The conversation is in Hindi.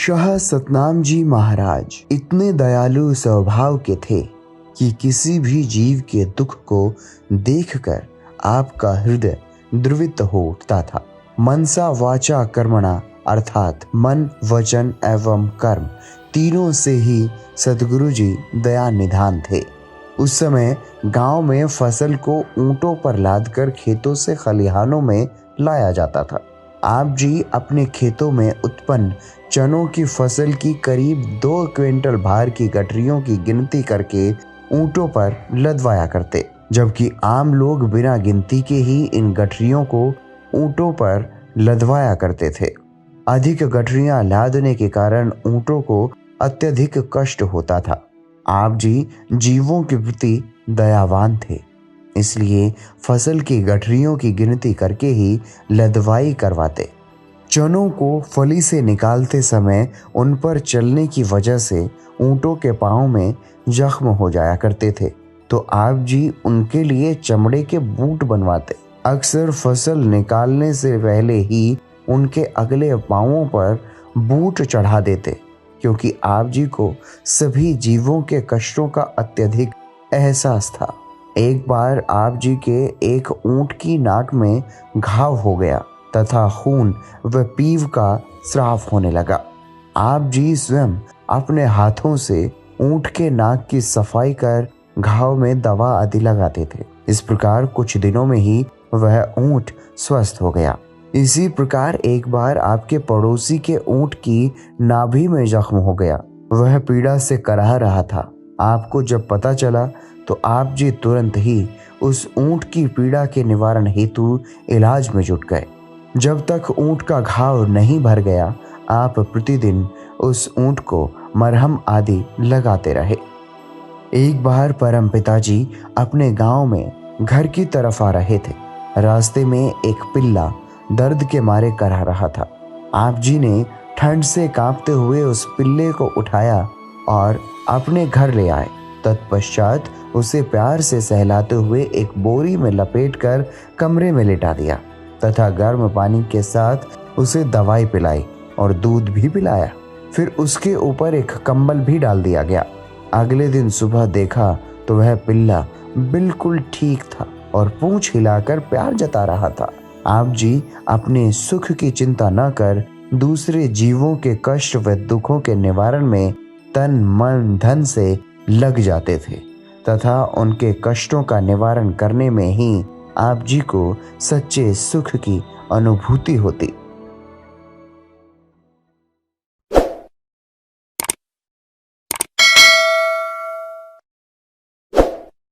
शाह सतनाम जी महाराज इतने दयालु स्वभाव के थे कि किसी भी जीव के दुख को देखकर आपका हृदय द्रवित हो उठता था। मनसा वाचा कर्मणा अर्थात मन, वचन एवं कर्म तीनों से ही सतगुरु जी दया निधान थे। उस समय गांव में फसल को ऊंटों पर लादकर खेतों से खलिहानों में लाया जाता था। आप जी अपने खेतों में उत्पन्न चनों की फसल की करीब 2 क्विंटल भार की गठरियों की गिनती करके ऊंटों पर लदवाया करते, जबकि आम लोग बिना गिनती के ही इन गठरियों को ऊंटों पर लदवाया करते थे। अधिक गठरियां लादने के कारण ऊंटों को अत्यधिक कष्ट होता था। आप जी जीवों के प्रति दयावान थे, इसलिए फसल की गठरियों की गिनती करके ही लदवाई करवाते। चनों को फली से निकालते समय उन पर चलने की वजह से ऊंटों के पांव में जख्म हो जाया करते थे, तो आप जी उनके लिए चमड़े के बूट बनवाते। अक्सर फसल निकालने से पहले ही उनके अगले पांवों पर बूट चढ़ा देते, क्योंकि आप जी को सभी जीवों के कष्टों का अत्यधिक एहसास था। एक बार आप जी के एक ऊंट की नाक में घाव हो गया तथा खून व पीव का स्राव होने लगा। आप जी स्वयं अपने हाथों से ऊंट के नाक की सफाई कर घाव में दवा आदि लगाते थे। इस प्रकार कुछ दिनों में ही वह ऊंट स्वस्थ हो गया। इसी प्रकार एक बार आपके पड़ोसी के ऊंट की नाभि में जख्म हो गया। वह पीड़ा से कराह रहा था। आपको जब पता चला तो आप जी तुरंत ही उस ऊंट की पीड़ा के निवारण हेतु इलाज में जुट गए। जब तक ऊंट का घाव नहीं भर गया, आप प्रतिदिन उस ऊंट को मरहम आदि लगाते रहे। एक बार परम पिताजी अपने गांव में घर की तरफ आ रहे थे। रास्ते में एक पिल्ला दर्द के मारे कराह रहा था। आप जी ने ठंड से कांपते हुए उस पिल्ले को उठाया और अपने घर ले आए। तत्पश्चात उसे प्यार से सहलाते हुए एक बोरी में लपेटकर कमरे में लेटा दिया तथा गर्म पानी के साथ उसे दवाई पिलाई और दूध भी पिलाया। फिर उसके ऊपर एक कंबल भी डाल दिया गया। अगले दिन सुबह देखा तो वह पिल्ला बिल्कुल ठीक था और पूंछ हिलाकर प्यार जता रहा था। आप जी अपने सुख की चिंता न कर दूसरे जीवों के कष्ट व दुखों के निवारण में तन मन धन से लग जाते थे तथा उनके कष्टों का निवारण करने में ही आप जी को सच्चे सुख की अनुभूति होती।